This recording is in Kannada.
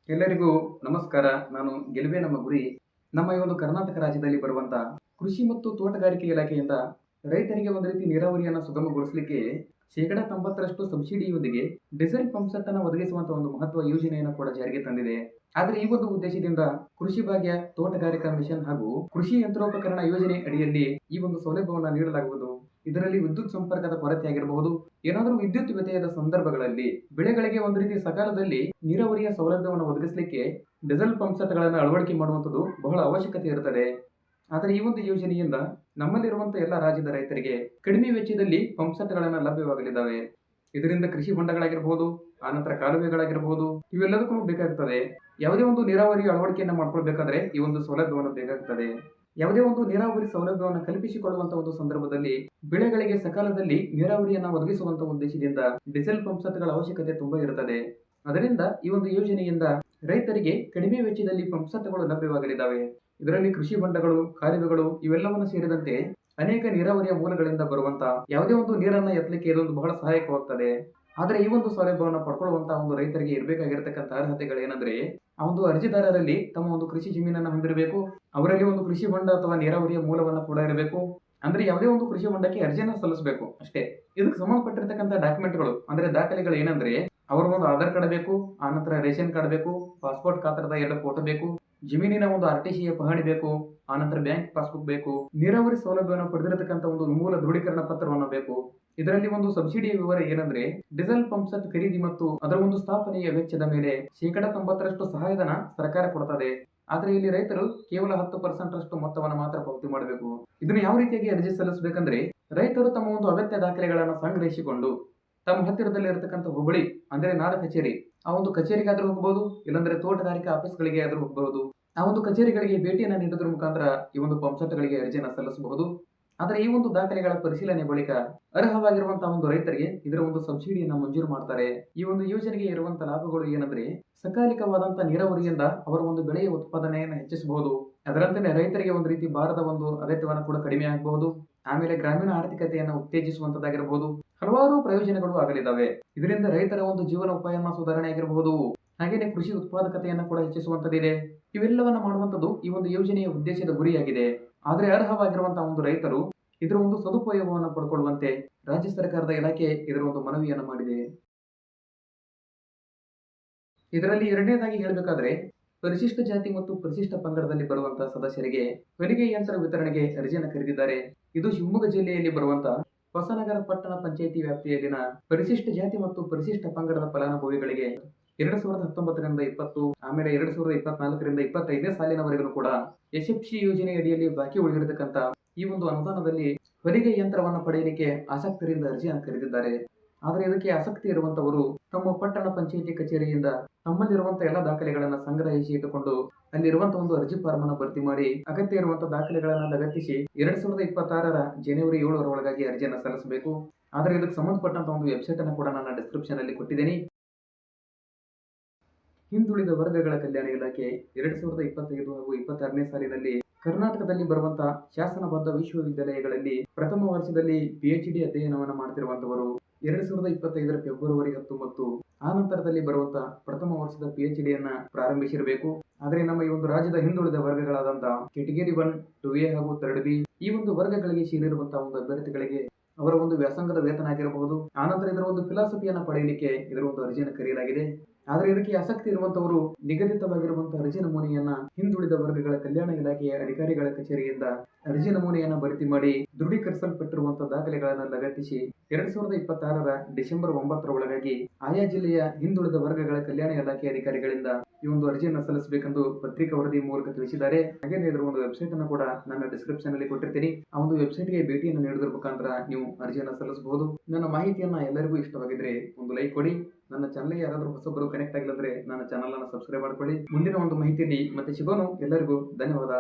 ಎಲ್ಲರಿಗೂ ನಮಸ್ಕಾರ. ನಾನು ಗೆಲುವೇ ನಮ್ಮ ಗುರಿ. ನಮ್ಮ ಈ ಒಂದು ಕರ್ನಾಟಕ ರಾಜ್ಯದಲ್ಲಿ ಬರುವಂತ ಕೃಷಿ ಮತ್ತು ತೋಟಗಾರಿಕೆ ಇಲಾಖೆಯಿಂದ ರೈತರಿಗೆ ಒಂದು ರೀತಿ ನೀರಾವರಿಯನ್ನು ಸುಗಮಗೊಳಿಸಲಿಕ್ಕೆ 90% ಸಬ್ಸಿಡಿಯೊಂದಿಗೆ ಡೀಸೆಲ್ ಪಂಪ್ ಸೆಟ್ ಅನ್ನು ಒದಗಿಸುವಂತ ಒಂದು ಮಹತ್ವ ಯೋಜನೆಯನ್ನು ಕೂಡ ಜಾರಿಗೆ ತಂದಿದೆ. ಆದರೆ ಈ ಒಂದು ಉದ್ದೇಶದಿಂದ ಕೃಷಿ ಭಾಗ್ಯ, ತೋಟಗಾರಿಕಾ ಮಿಷನ್ ಹಾಗೂ ಕೃಷಿ ಯಂತ್ರೋಪಕರಣ ಯೋಜನೆ ಅಡಿಯಲ್ಲಿ ಈ ಒಂದು ಸೌಲಭ್ಯವನ್ನು ನೀಡಲಾಗುವುದು. ಇದರಲ್ಲಿ ವಿದ್ಯುತ್ ಸಂಪರ್ಕದ ಕೊರತೆ ಆಗಿರಬಹುದು, ಏನಾದರೂ ವಿದ್ಯುತ್ ವ್ಯತ್ಯಯದ ಸಂದರ್ಭಗಳಲ್ಲಿ ಬೆಳೆಗಳಿಗೆ ಒಂದು ರೀತಿ ಸಕಾಲದಲ್ಲಿ ನೀರಾವರಿಯ ಸೌಲಭ್ಯವನ್ನು ಒದಗಿಸಲಿಕ್ಕೆ ಡೀಸೆಲ್ ಪಂಪ್ ಸೆಟ್ಗಳನ್ನು ಅಳವಡಿಕೆ ಮಾಡುವಂಥದ್ದು ಬಹಳ ಅವಶ್ಯಕತೆ ಇರುತ್ತದೆ. ಆದರೆ ಈ ಒಂದು ಯೋಜನೆಯಿಂದ ನಮ್ಮಲ್ಲಿರುವಂತಹ ಎಲ್ಲ ರಾಜ್ಯದ ರೈತರಿಗೆ ಕಡಿಮೆ ವೆಚ್ಚದಲ್ಲಿ ಪಂಪ್ ಸೆಟ್ಗಳನ್ನು ಲಭ್ಯವಾಗಲಿದ್ದಾವೆ. ಇದರಿಂದ ಕೃಷಿ ಹೊಂಡಗಳಾಗಿರಬಹುದು, ಆನಂತರ ಕಾಲುವೆಗಳಾಗಿರಬಹುದು, ಇವೆಲ್ಲದಕ್ಕೂ ಬೇಕಾಗುತ್ತದೆ. ಯಾವುದೇ ಒಂದು ನೀರಾವರಿ ಅಳವಡಿಕೆಯನ್ನು ಮಾಡ್ಕೊಳ್ಬೇಕಾದ್ರೆ ಈ ಒಂದು ಸೌಲಭ್ಯವನ್ನು ಬೇಕಾಗುತ್ತದೆ. ಯಾವುದೇ ಒಂದು ನೀರಾವರಿ ಸೌಲಭ್ಯವನ್ನು ಕಲ್ಪಿಸಿಕೊಳ್ಳುವಂತಹ ಒಂದು ಸಂದರ್ಭದಲ್ಲಿ ಬೆಳೆಗಳಿಗೆ ಸಕಾಲದಲ್ಲಿ ನೀರಾವರಿಯನ್ನು ಒದಗಿಸುವಂತಹ ಉದ್ದೇಶದಿಂದ ಡೀಸೆಲ್ ಪಂಪ್ ಸೆಟ್ಗಳ ಅವಶ್ಯಕತೆ ತುಂಬಾ ಇರುತ್ತದೆ. ಅದರಿಂದ ಈ ಒಂದು ಯೋಜನೆಯಿಂದ ರೈತರಿಗೆ ಕಡಿಮೆ ವೆಚ್ಚದಲ್ಲಿ ಪಂಪ್ ಸೆಟ್ಗಳು ಲಭ್ಯವಾಗಲಿದ್ದಾವೆ. ಇದರಲ್ಲಿ ಕೃಷಿ ಹೊಂಡಗಳು, ಕಾಲುವೆಗಳು ಇವೆಲ್ಲವನ್ನು ಸೇರಿದಂತೆ ಅನೇಕ ನೀರಾವರಿಯ ಮೂಲಗಳಿಂದ ಬರುವಂತ ಯಾವುದೇ ಒಂದು ನೀರನ್ನು ಎತ್ತಲಿಕ್ಕೆ ಇದೊಂದು ಬಹಳ ಸಹಾಯಕವಾಗುತ್ತದೆ. ಆದರೆ ಈ ಒಂದು ಸೌಲಭ್ಯವನ್ನು ಪಡ್ಕೊಳ್ಳುವಂತಹ ಒಂದು ರೈತರಿಗೆ ಇರಬೇಕಾಗಿರತಕ್ಕಂಥ ಅರ್ಹತೆಗಳು ಏನಂದ್ರೆ, ಆ ಒಂದು ಅರ್ಜಿದಾರರಲ್ಲಿ ತಮ್ಮ ಒಂದು ಕೃಷಿ ಜಮೀನನ್ನು ಹೊಂದಿರಬೇಕು, ಅವರಲ್ಲಿ ಒಂದು ಕೃಷಿ ಹೊಂಡ ಅಥವಾ ನೀರಾವರಿಯ ಮೂಲವನ್ನು ಕೂಡ ಇರಬೇಕು. ಅಂದ್ರೆ ಯಾವುದೇ ಒಂದು ಕೃಷಿ ಹೊಂಡಕ್ಕೆ ಅರ್ಜಿಯನ್ನು ಸಲ್ಲಿಸಬೇಕು ಅಷ್ಟೇ. ಇದಕ್ಕೆ ಸಂಬಂಧಪಟ್ಟಿರ್ತಕ್ಕಂಥ ಡಾಕ್ಯುಮೆಂಟ್ಗಳು ಅಂದ್ರೆ ದಾಖಲೆಗಳು ಏನಂದ್ರೆ, ಅವರ ಒಂದು ಆಧಾರ್ ಕಾರ್ಡ್ ಬೇಕು, ಆನಂತರ ರೇಷನ್ ಕಾರ್ಡ್ ಬೇಕು, ಪಾಸ್ಪೋರ್ಟ್ ಖಾತರದ 2 ಫೋಟೋ ಬೇಕು, ಜಮೀನಿನ ಒಂದು RTCಯ ಪಹಣಿ ಬೇಕು, ಆನಂತರ ಬ್ಯಾಂಕ್ ಪಾಸ್ಬುಕ್ ಬೇಕು, ನೀರಾವರಿ ಸೌಲಭ್ಯವನ್ನು ಪಡೆದಿರತಕ್ಕಂಥ ಒಂದು ಮೂಲ ದೃಢೀಕರಣ ಪತ್ರವನ್ನು ಬೇಕು. ಇದರಲ್ಲಿ ಒಂದು ಸಬ್ಸಿಡಿಯ ವಿವರ ಏನಂದ್ರೆ, ಡೀಸೆಲ್ ಪಂಪ್ ಸೆಟ್ ಖರೀದಿ ಮತ್ತು ಅದರ ಒಂದು ಸ್ಥಾಪನೆಯ ವೆಚ್ಚದ ಮೇಲೆ 90% ಸಹಾಯಧನ ಸರ್ಕಾರ ಕೊಡ್ತದೆ. ಆದ್ರೆ ಇಲ್ಲಿ ರೈತರು ಕೇವಲ 10% ಮೊತ್ತವನ್ನು ಮಾತ್ರ ಪಾವತಿ ಮಾಡಬೇಕು. ಇದನ್ನು ಯಾವ ರೀತಿಯಾಗಿ ಅರ್ಜಿ ಸಲ್ಲಿಸಬೇಕಂದ್ರೆ, ರೈತರು ತಮ್ಮ ಒಂದು ಅಗತ್ಯ ದಾಖಲೆಗಳನ್ನು ಸಂಗ್ರಹಿಸಿಕೊಂಡು ತಮ್ಮ ಹತ್ತಿರದಲ್ಲಿ ಇರತಕ್ಕಂಥ ಹೋಬಳಿ ಅಂದ್ರೆ ನಾಡ ಕಚೇರಿ, ಆ ಒಂದು ಕಚೇರಿಗಾದ್ರೂ ಹೋಗಬಹುದು, ಇಲ್ಲಾಂದ್ರೆ ತೋಟಗಾರಿಕಾ ಆಫೀಸ್ಗಳಿಗೆ ಆದ್ರೂ ಹೋಗಬಹುದು. ಆ ಒಂದು ಕಚೇರಿಗಳಿಗೆ ಭೇಟಿಯನ್ನು ನೀಡೋದ್ರ ಮುಖಾಂತರ ಈ ಒಂದು ಪಂಪ್ ಸೆಟ್ಗಳಿಗೆ ಅರ್ಜಿಯನ್ನು ಸಲ್ಲಿಸಬಹುದು. ಆದರೆ ಈ ಒಂದು ದಾಖಲೆಗಳ ಪರಿಶೀಲನೆ ಬಳಿಕ ಅರ್ಹವಾಗಿರುವಂತಹ ಒಂದು ರೈತರಿಗೆ ಇದರ ಒಂದು ಸಬ್ಸಿಡಿಯನ್ನು ಮಂಜೂರು ಮಾಡ್ತಾರೆ. ಈ ಒಂದು ಯೋಜನೆಗೆ ಇರುವಂತಹ ಲಾಭಗಳು ಏನಂದ್ರೆ, ಸಕಾಲಿಕವಾದಂತಹ ನೀರಾವರಿಯಿಂದ ಅವರ ಒಂದು ಬೆಳೆಯ ಉತ್ಪಾದನೆಯನ್ನು ಹೆಚ್ಚಿಸಬಹುದು. ಅದರಂತೆ ರೈತರಿಗೆ ಒಂದು ರೀತಿ ಭಾರದ ಒಂದು ಅಗತ್ಯವನ್ನು ಕೂಡ ಕಡಿಮೆ ಆಗಬಹುದು. ಆಮೇಲೆ ಗ್ರಾಮೀಣ ಆರ್ಥಿಕತೆಯನ್ನು ಉತ್ತೇಜಿಸುವಂತದ್ದಾಗಿರಬಹುದು, ಹಲವಾರು ಪ್ರಯೋಜನಗಳು ಆಗಲಿದ್ದಾವೆ. ಇದರಿಂದ ರೈತರ ಒಂದು ಜೀವನ ಉಪಾಯನ ಸುಧಾರಣೆ ಆಗಿರಬಹುದು, ಹಾಗೇನೆ ಕೃಷಿ ಉತ್ಪಾದಕತೆಯನ್ನು ಕೂಡ ಹೆಚ್ಚಿಸುವಂತದ್ದಿದೆ. ಇವೆಲ್ಲವನ್ನ ಮಾಡುವಂತದ್ದು ಈ ಒಂದು ಯೋಜನೆಯ ಉದ್ದೇಶದ ಗುರಿಯಾಗಿದೆ. ಆದರೆ ಅರ್ಹವಾಗಿರುವಂತಹ ಒಂದು ರೈತರು ಇದರ ಒಂದು ಸದುಪಯೋಗವನ್ನು ಪಡ್ಕೊಳ್ಳುವಂತೆ ರಾಜ್ಯ ಸರ್ಕಾರದ ಇಲಾಖೆ ಇದರ ಒಂದು ಮನವಿಯನ್ನು ಮಾಡಿದೆ. ಇದರಲ್ಲಿ ಎರಡನೇದಾಗಿ ಹೇಳಬೇಕಾದ್ರೆ, ಪರಿಶಿಷ್ಟ ಜಾತಿ ಮತ್ತು ಪರಿಶಿಷ್ಟ ಪಂಗಡದಲ್ಲಿ ಬರುವಂತಹ ಸದಸ್ಯರಿಗೆ ಹೊಲಿಗೆ ಯಂತ್ರ ವಿತರಣೆಗೆ ಅರ್ಜಿಯನ್ನು ಕರೆದಿದ್ದಾರೆ. ಇದು ಶಿವಮೊಗ್ಗ ಜಿಲ್ಲೆಯಲ್ಲಿ ಬರುವಂತಹ ಹೊಸನಗರ ಪಟ್ಟಣ ಪಂಚಾಯಿತಿ ವ್ಯಾಪ್ತಿಯಲ್ಲಿನ ಪರಿಶಿಷ್ಟ ಜಾತಿ ಮತ್ತು ಪರಿಶಿಷ್ಟ ಪಂಗಡದ ಫಲಾನುಭವಿಗಳಿಗೆ 2019ರಿಂದ 20, ಆಮೇಲೆ 2024ರಿಂದ 25ನೇ ಸಾಲಿನವರೆಗೂ ಕೂಡ SFC ಯೋಜನೆ ಅಡಿಯಲ್ಲಿ ಬಾಕಿ ಉಳಿದಿರತಕ್ಕಂತ ಈ ಒಂದು ಅನುದಾನದಲ್ಲಿ ಹೊಲಿಗೆ ಯಂತ್ರವನ್ನು ಪಡೆಯಲಿಕ್ಕೆ ಆಸಕ್ತರಿಂದ ಅರ್ಜಿಯನ್ನು ಕರೆದಿದ್ದಾರೆ. ಆದರೆ ಇದಕ್ಕೆ ಆಸಕ್ತಿ ಇರುವಂತವರು ತಮ್ಮ ಪಟ್ಟಣ ಪಂಚಾಯಿತಿ ಕಚೇರಿಯಿಂದ ನಮ್ಮಲ್ಲಿರುವಂತಹ ಎಲ್ಲ ದಾಖಲೆಗಳನ್ನು ಸಂಗ್ರಹಿಸಿ ಇಟ್ಟುಕೊಂಡು ಅಲ್ಲಿರುವಂತಹ ಒಂದು ಅರ್ಜಿ ಫಾರ್ಮ್ ಅನ್ನು ಭರ್ತಿ ಮಾಡಿ ಅಗತ್ಯ ಇರುವಂತಹ ದಾಖಲೆಗಳನ್ನು ಲಗತ್ತಿಸಿ 2026ರ ಜನವರಿ 7ರ ಒಳಗಾಗಿ ಅರ್ಜಿಯನ್ನು ಸಲ್ಲಿಸಬೇಕು. ಆದರೆ ಇದಕ್ಕೆ ಸಂಬಂಧಪಟ್ಟಂತ ಒಂದು ವೆಬ್ಸೈಟ್ ಅನ್ನು ಕೂಡ ನಾನು ಡಿಸ್ಕ್ರಿಪ್ಷನ್ ಅಲ್ಲಿ ಕೊಟ್ಟಿದ್ದೀನಿ. ಹಿಂದುಳಿದ ವರ್ಗಗಳ ಕಲ್ಯಾಣ ಇಲಾಖೆ 2025 ಹಾಗೂ 26ನೇ ಸಾಲಿನಲ್ಲಿ ಕರ್ನಾಟಕದಲ್ಲಿ ಬರುವಂತಹ ಶಾಸನಬದ್ಧ ವಿಶ್ವವಿದ್ಯಾಲಯಗಳಲ್ಲಿ ಪ್ರಥಮ ವರ್ಷದಲ್ಲಿ PhD ಅಧ್ಯಯನವನ್ನು ಮಾಡ್ತಿರುವಂತವರು 2025ರ ಫೆಬ್ರವರಿ 19 ಆ ನಂತರದಲ್ಲಿ ಬರುವಂತಹ ಪ್ರಥಮ ವರ್ಷದ PhD ಅನ್ನ ಪ್ರಾರಂಭಿಸಿರಬೇಕು. ಆದರೆ ನಮ್ಮ ಈ ಒಂದು ರಾಜ್ಯದ ಹಿಂದುಳಿದ ವರ್ಗಗಳಾದಂತಹ ಕೆಟಗರಿ 1, 2A ಹಾಗೂ 3B ಈ ಒಂದು ವರ್ಗಗಳಿಗೆ ಸೇರಿರುವಂತಹ ಒಂದು ಅಭ್ಯರ್ಥಿಗಳಿಗೆ ಅವರ ಒಂದು ವ್ಯಾಸಂಗದ ವೇತನ ಆಗಿರಬಹುದು, ಆನಂತರ ಇದರ ಒಂದು ಫಿಲಾಸಫಿಯನ್ನು ಪಡೆಯಲಿಕ್ಕೆ ಇದರ ಒಂದು ಅರ್ಜಿಯನ್ನು ಕರೆಯಲಾಗಿದೆ. ಆದರೆ ಇದಕ್ಕೆ ಆಸಕ್ತಿ ಇರುವಂತವರು ನಿಗದಿತವಾಗಿರುವಂತಹ ಅರ್ಜಿ ನಮೂನೆಯನ್ನ ಹಿಂದುಳಿದ ವರ್ಗಗಳ ಕಲ್ಯಾಣ ಇಲಾಖೆಯ ಅಧಿಕಾರಿಗಳ ಕಚೇರಿಯಿಂದ ಅರ್ಜಿ ನಮೂನೆಯನ್ನ ಭರ್ತಿ ಮಾಡಿ ದೃಢೀಕರಿಸಲ್ಪಟ್ಟಿರುವಂತಹ ದಾಖಲೆಗಳನ್ನು ಲಗತ್ತಿಸಿ 2026ರ ಡಿಸೆಂಬರ್ 9ರ ಒಳಗಾಗಿ ಆಯಾ ಜಿಲ್ಲೆಯ ಹಿಂದುಳಿದ ವರ್ಗಗಳ ಕಲ್ಯಾಣ ಇಲಾಖೆ ಅಧಿಕಾರಿಗಳಿಂದ ಈ ಒಂದು ಅರ್ಜಿಯನ್ನು ಸಲ್ಲಿಸಬೇಕೆಂದು ಪತ್ರಿಕಾ ವರದಿ ಮೂಲಕ ತಿಳಿಸಿದ್ದಾರೆ. ಹಾಗೆ ಇದರ ಒಂದು ವೆಬ್ಸೈಟ್ ಅನ್ನು ಕೂಡ ನನ್ನ ಡಿಸ್ಕ್ರಿಪ್ಷನ್ ಅಲ್ಲಿ ಕೊಟ್ಟಿರ್ತೀನಿ. ಆ ಒಂದು ವೆಬ್ಸೈಟ್ಗೆ ಭೇಟಿಯನ್ನು ನೀಡೋದ್ರ ಮುಖಾಂತರ ನೀವು ಅರ್ಜಿಯನ್ನು ಸಲ್ಲಿಸಬಹುದು. ನನ್ನ ಮಾಹಿತಿಯನ್ನ ಎಲ್ಲರಿಗೂ ಇಷ್ಟವಾಗಿದ್ರೆ ಒಂದು ಲೈಕ್ ಕೊಡಿ. ನನ್ನ ಚಾನಲ್ಗೆ ಯಾರಾದರೂ ಹೊಸಬರು ಕನೆಕ್ಟ್ ಆಗಿಲ್ಲ ಅಂದ್ರೆ ನನ್ನ ಚಾನಲ್ ಅನ್ನು ಸಬ್ಸ್ಕ್ರೈಬ್ ಮಾಡ್ಕೊಳ್ಳಿ. ಮುಂದಿನ ಒಂದು ಮಾಹಿತಿಯಲ್ಲಿ ಮತ್ತೆ ಸಿಗೋಣ. ಎಲ್ಲರಿಗೂ ಧನ್ಯವಾದ.